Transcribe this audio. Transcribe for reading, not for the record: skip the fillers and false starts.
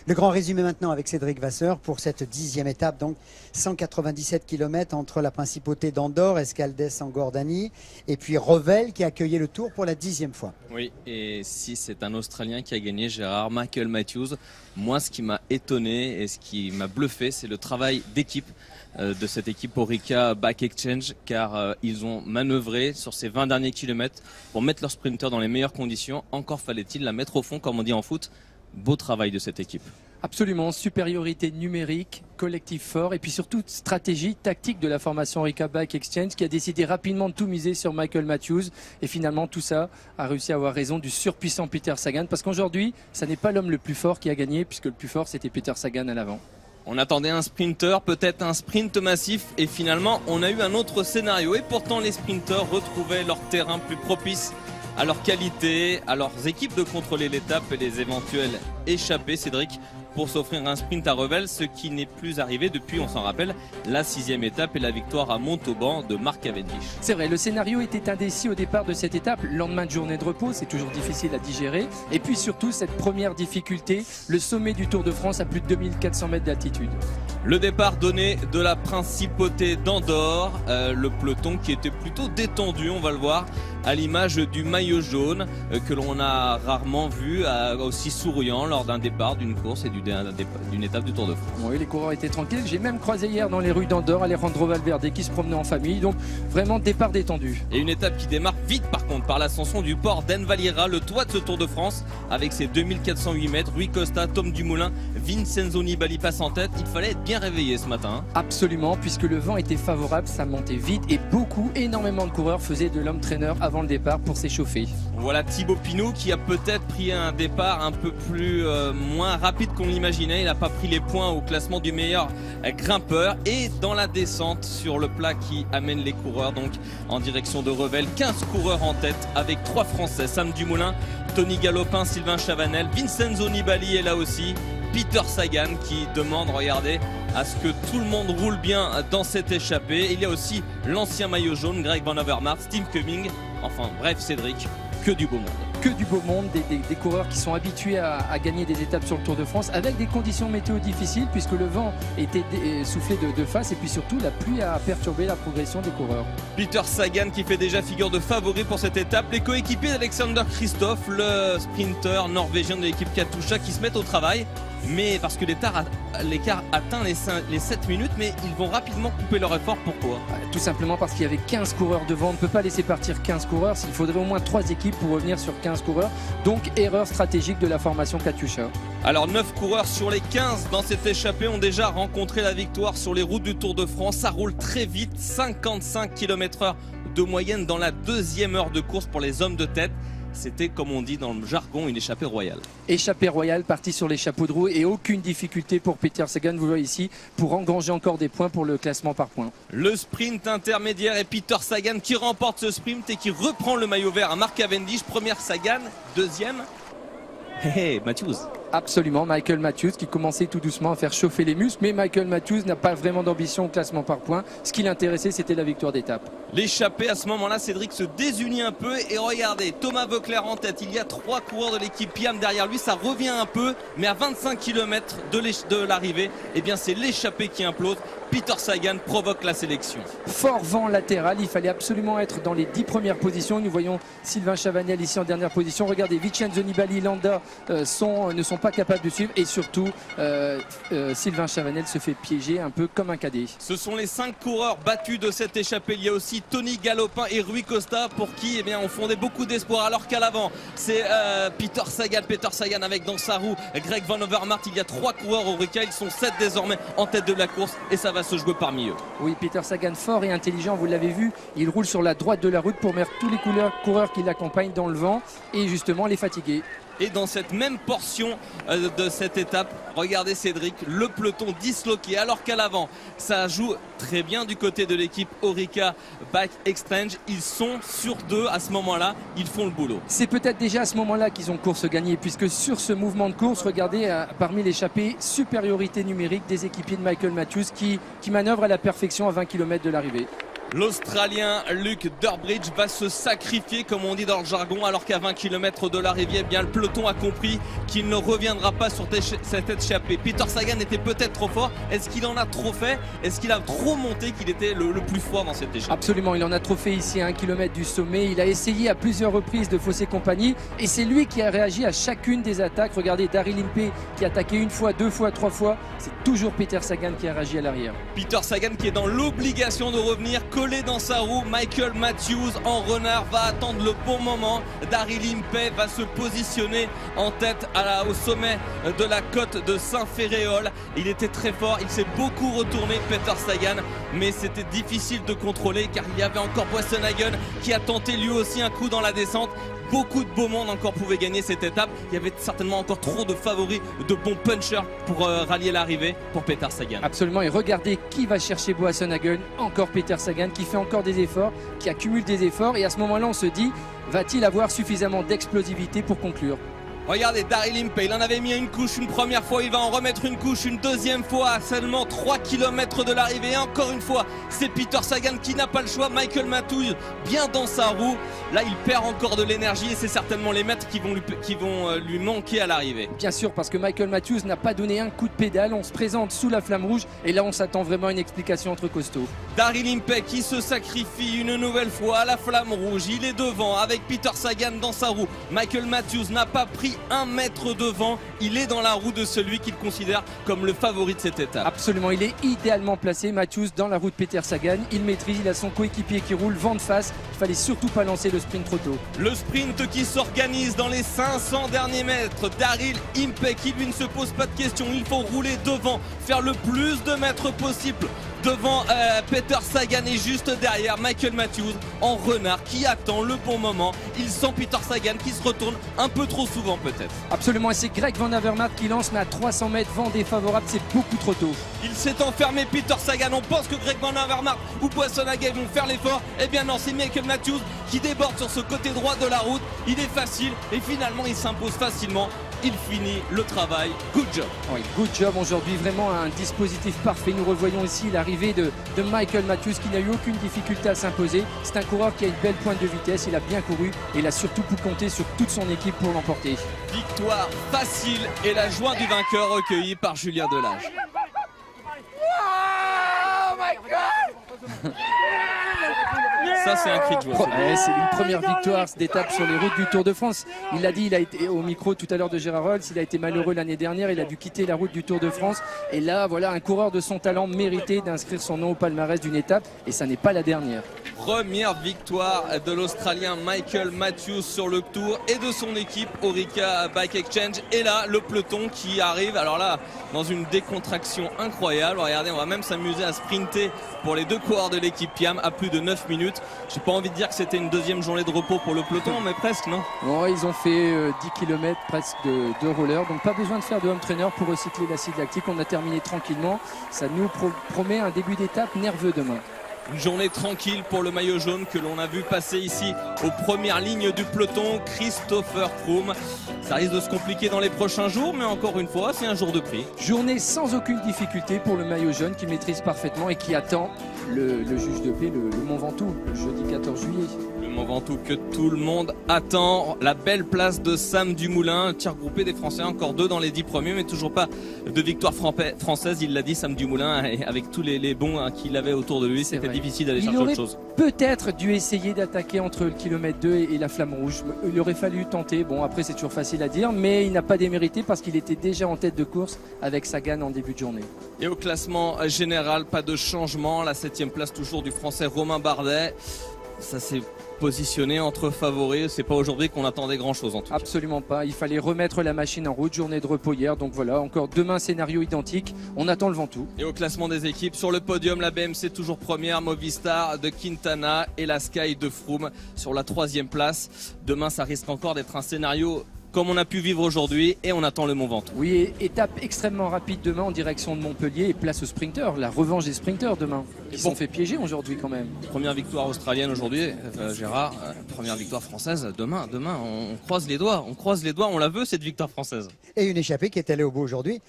Le grand résumé maintenant avec Cédric Vasseur pour cette 10e étape, donc 197 km entre la principauté d'Andorre, Escaldès en Gordanie, et puis Revel qui a accueilli le Tour pour la 10e fois. Oui, et si c'est un Australien qui a gagné, Gérard, Michael Matthews, moi ce qui m'a étonné et ce qui m'a bluffé, c'est le travail d'équipe de cette équipe Orica Bike Exchange, car ils ont manœuvré sur ces 20 derniers kilomètres pour mettre leur sprinter dans les meilleures conditions. Encore fallait-il la mettre au fond, comme on dit en foot. Beau travail de cette équipe. Absolument, supériorité numérique, collectif fort et puis surtout stratégie tactique de la formation Orica Bike Exchange qui a décidé rapidement de tout miser sur Michael Matthews et finalement tout ça a réussi à avoir raison du surpuissant Peter Sagan parce qu'aujourd'hui, ça n'est pas l'homme le plus fort qui a gagné puisque le plus fort c'était Peter Sagan à l'avant. On attendait un sprinter, peut-être un sprint massif et finalement on a eu un autre scénario et pourtant les sprinters retrouvaient leur terrain plus propice à leur qualité, à leurs équipes de contrôler l'étape et les éventuels échappés, Cédric, pour s'offrir un sprint à Revel, ce qui n'est plus arrivé depuis, on s'en rappelle, la 6e étape et la victoire à Montauban de Mark Cavendish. C'est vrai, le scénario était indécis au départ de cette étape, lendemain de journée de repos, c'est toujours difficile à digérer, et puis surtout cette première difficulté, le sommet du Tour de France à plus de 2400 mètres d'altitude. Le départ donné de la principauté d'Andorre, le peloton qui était plutôt détendu, on va le voir, à l'image du maillot jaune que l'on a rarement vu aussi souriant lors d'un départ, d'une course et d'une étape du Tour de France. Oui, les coureurs étaient tranquilles. J'ai même croisé hier dans les rues d'Andorre Alejandro Valverde qui se promenait en famille. Donc vraiment départ détendu. Et une étape qui démarre vite par contre par l'ascension du port d'Envalira, le toit de ce Tour de France avec ses 2408 mètres. Rui Costa, Tom Dumoulin, Vincenzo Nibali passe en tête. Il fallait être bien réveillé ce matin. Absolument, puisque le vent était favorable, ça montait vite et énormément de coureurs faisaient de l'homme traîneur avant le départ pour s'échauffer. Voilà Thibaut Pinot qui a peut-être pris un départ un peu plus moins rapide qu'on l'imaginait. Il n'a pas pris les points au classement du meilleur grimpeur. Et dans la descente sur le plat qui amène les coureurs donc en direction de Revel, 15 coureurs en tête avec 3 Français, Sam Dumoulin, Tony Galopin, Sylvain Chavanel, Vincenzo Nibali est là aussi, Peter Sagan qui demande, regardez, à ce que tout le monde roule bien dans cette échappée. Il y a aussi l'ancien maillot jaune, Greg Van Avermaet, Steve Cumming. Enfin bref Cédric, que du beau monde. Que du beau monde, des coureurs qui sont habitués à gagner des étapes sur le Tour de France avec des conditions météo difficiles puisque le vent était soufflé de face et puis surtout la pluie a perturbé la progression des coureurs. Peter Sagan qui fait déjà figure de favori pour cette étape. Les coéquipiers d'Alexander Kristoff, le sprinter norvégien de l'équipe Katusha qui se mettent au travail. Mais parce que l'écart atteint les 7 minutes, mais ils vont rapidement couper leur effort. Pourquoi ? Tout simplement parce qu'il y avait 15 coureurs devant. On ne peut pas laisser partir 15 coureurs. Il faudrait au moins 3 équipes pour revenir sur 15 coureurs. Donc erreur stratégique de la formation Katusha. Alors 9 coureurs sur les 15 dans cette échappée ont déjà rencontré la victoire sur les routes du Tour de France. Ça roule très vite, 55 km/h de moyenne dans la 2e heure de course pour les hommes de tête. C'était, comme on dit dans le jargon, une échappée royale. Échappée royale, partie sur les chapeaux de roue et aucune difficulté pour Peter Sagan, vous voyez ici, pour engranger encore des points pour le classement par points. Le sprint intermédiaire et Peter Sagan qui remporte ce sprint et qui reprend le maillot vert à Mark Cavendish. Première Sagan, deuxième, Matthews. Absolument, Michael Matthews qui commençait tout doucement à faire chauffer les muscles, mais Michael Matthews n'a pas vraiment d'ambition au classement par points. Ce qui l'intéressait, c'était la victoire d'étape. L'échappée à ce moment-là, Cédric se désunit un peu et regardez, Thomas Voeckler en tête, il y a 3 coureurs de l'équipe Piam derrière lui, ça revient un peu, mais à 25 km de l'arrivée, eh bien c'est l'échappée qui implose. Peter Sagan provoque la sélection. Fort vent latéral, il fallait absolument être dans les 10 premières positions. Nous voyons Sylvain Chavanel ici en dernière position. Regardez, Vincenzo Nibali, Landa ne sont pas capables de suivre et surtout Sylvain Chavanel se fait piéger un peu comme un cadet. Ce sont les 5 coureurs battus de cette échappée. Il y a aussi Tony Galopin et Rui Costa pour qui on fondait beaucoup d'espoir, alors qu'à l'avant c'est Peter Sagan avec dans sa roue Greg Van Avermaet. Il y a 3 coureurs au Orica, ils sont 7 désormais en tête de la course et ça va se jouer parmi eux. Oui, Peter Sagan fort et intelligent, vous l'avez vu, il roule sur la droite de la route pour mettre tous les coureurs qui l'accompagnent dans le vent et justement les fatiguer. Et dans cette même portion de cette étape, regardez Cédric, le peloton disloqué, alors qu'à l'avant ça joue très bien du côté de l'équipe Orica Bike Exchange. Ils sont sur 2 à ce moment-là, ils font le boulot. C'est peut-être déjà à ce moment-là qu'ils ont course gagnée, puisque sur ce mouvement de course, regardez parmi l'échappée, supériorité numérique des équipiers de Michael Matthews qui manœuvrent à la perfection à 20 km de l'arrivée. L'Australien Luke Durbridge va se sacrifier, comme on dit dans le jargon, alors qu'à 20 km de l'arrivée, eh bien le peloton a compris qu'il ne reviendra pas sur cette échappée. Peter Sagan était peut-être trop fort. Est-ce qu'il en a trop fait? Est-ce qu'il a trop monté qu'il était le plus fort dans cette échappée? Absolument, il en a trop fait ici à 1 km du sommet. Il a essayé à plusieurs reprises de fausser compagnie et c'est lui qui a réagi à chacune des attaques. Regardez Daryl Impey qui a attaqué 1 fois, 2 fois, 3 fois. C'est toujours Peter Sagan qui a réagi à l'arrière. Peter Sagan qui est dans l'obligation de revenir collé dans sa roue. Michael Matthews en renard va attendre le bon moment. Daryl Impey va se positionner en tête au sommet de la côte de Saint-Féréol. Il était très fort, il s'est beaucoup retourné Peter Sagan, mais c'était difficile de contrôler car il y avait encore Boissenhagen qui a tenté lui aussi un coup dans la descente. Beaucoup de beau monde encore pouvaient gagner cette étape. Il y avait certainement encore trop de favoris, de bons punchers pour rallier l'arrivée pour Peter Sagan. Absolument, et regardez qui va chercher Boasson-Hagen. Encore Peter Sagan qui fait encore des efforts, qui accumule des efforts. Et à ce moment-là, on se dit, va-t-il avoir suffisamment d'explosivité pour conclure? Regardez Daryl Impey, il en avait mis une couche une première fois, il va en remettre une couche une deuxième fois à seulement 3 km de l'arrivée. Et encore une fois, c'est Peter Sagan qui n'a pas le choix. Michael Matthews bien dans sa roue. Là, il perd encore de l'énergie et c'est certainement les mètres qui vont lui manquer à l'arrivée. Bien sûr, parce que Michael Matthews n'a pas donné un coup de pédale. On se présente sous la flamme rouge et là, on s'attend vraiment à une explication entre costauds. Daryl Impey qui se sacrifie une nouvelle fois à la flamme rouge. Il est devant avec Peter Sagan dans sa roue. Michael Matthews n'a pas pris 1 mètre devant, il est dans la roue de celui qu'il considère comme le favori de cette étape. Absolument, il est idéalement placé, Matthews, dans la roue de Peter Sagan. Il maîtrise, il a son coéquipier qui roule vent de face. Il fallait surtout pas lancer le sprint trop tôt. Le sprint qui s'organise dans les 500 derniers mètres. Daryl Impey qui lui ne se pose pas de questions. Il faut rouler devant, faire le plus de mètres possible devant Peter Sagan et juste derrière Michael Matthews en renard qui attend le bon moment. Il sent Peter Sagan qui se retourne un peu trop souvent peut-être. Absolument, et c'est Greg Van Avermaet qui lance, mais à 300 mètres, vent défavorable, c'est beaucoup trop tôt. Il s'est enfermé Peter Sagan, on pense que Greg Van Avermaet ou Boissenhagen vont faire l'effort. Eh bien non, c'est Michael Matthews qui déborde sur ce côté droit de la route. Il est facile et finalement il s'impose facilement. Il finit le travail. Good job. Oui, good job aujourd'hui, vraiment un dispositif parfait. Nous revoyons ici l'arrivée de Michael Matthews qui n'a eu aucune difficulté à s'imposer. C'est un coureur qui a une belle pointe de vitesse, il a bien couru et il a surtout pu compter sur toute son équipe pour l'emporter. Victoire facile et la joie du vainqueur recueillie par Julien Delage. Oh my God! Ça c'est un cri de joie. C'est une première victoire d'étape sur les routes du Tour de France. Il l'a dit, il a été au micro tout à l'heure de Gérard Rolls, il a été malheureux l'année dernière, il a dû quitter la route du Tour de France. Et là, voilà, un coureur de son talent méritait d'inscrire son nom au palmarès d'une étape et ça n'est pas la dernière. Première victoire de l'Australien Michael Matthews sur le Tour et de son équipe Orica Bike Exchange. Et là, le peloton qui arrive, alors là, dans une décontraction incroyable. Regardez, on va même s'amuser à sprinter pour les deux coureurs de l'équipe Piam à plus de 9 minutes. J'ai pas envie de dire que c'était une deuxième journée de repos pour le peloton, mais presque, non? Bon, ils ont fait 10 km presque de roller, donc pas besoin de faire de home trainer pour recycler l'acide lactique. On a terminé tranquillement. Ça nous promet un début d'étape nerveux demain. Une journée tranquille pour le maillot jaune que l'on a vu passer ici aux premières lignes du peloton, Christopher Froome. Ça risque de se compliquer dans les prochains jours, mais encore une fois, c'est un jour de prix. Journée sans aucune difficulté pour le maillot jaune qui maîtrise parfaitement et qui attend le juge de paix, le Mont Ventoux, le jeudi 14 juillet. Le Mont Ventoux que tout le monde attend. La belle place de Sam Dumoulin, tir groupé des Français, encore 2 dans les 10 premiers, mais toujours pas de victoire française. Il l'a dit, Sam Dumoulin, avec tous les bons qu'il avait autour de lui, c'était difficile d'aller chercher autre chose. Peut-être dû essayer d'attaquer entre le kilomètre 2 et la flamme rouge. Il aurait fallu tenter. Bon, après, c'est toujours facile à dire, mais il n'a pas démérité parce qu'il était déjà en tête de course avec Sagan en début de journée. Et au classement général, pas de changement. La 7e place toujours du Français Romain Bardet. Ça s'est positionné entre favoris. C'est pas aujourd'hui qu'on attendait grand chose en tout cas. Absolument pas. Il fallait remettre la machine en route. Journée de repos hier. Donc voilà, encore demain scénario identique. On attend le Ventoux. Et au classement des équipes, sur le podium, la BMC toujours première, Movistar de Quintana et la Sky de Froome sur la 3e place. Demain, ça risque encore d'être un scénario comme on a pu vivre aujourd'hui et on attend le Mont Ventoux. Oui, étape extrêmement rapide demain en direction de Montpellier et place aux sprinteurs, la revanche des sprinteurs demain. Ils sont fait piéger aujourd'hui quand même. Première victoire australienne aujourd'hui, Gérard, première victoire française demain, on croise les doigts, on la veut cette victoire française. Et une échappée qui est allée au bout aujourd'hui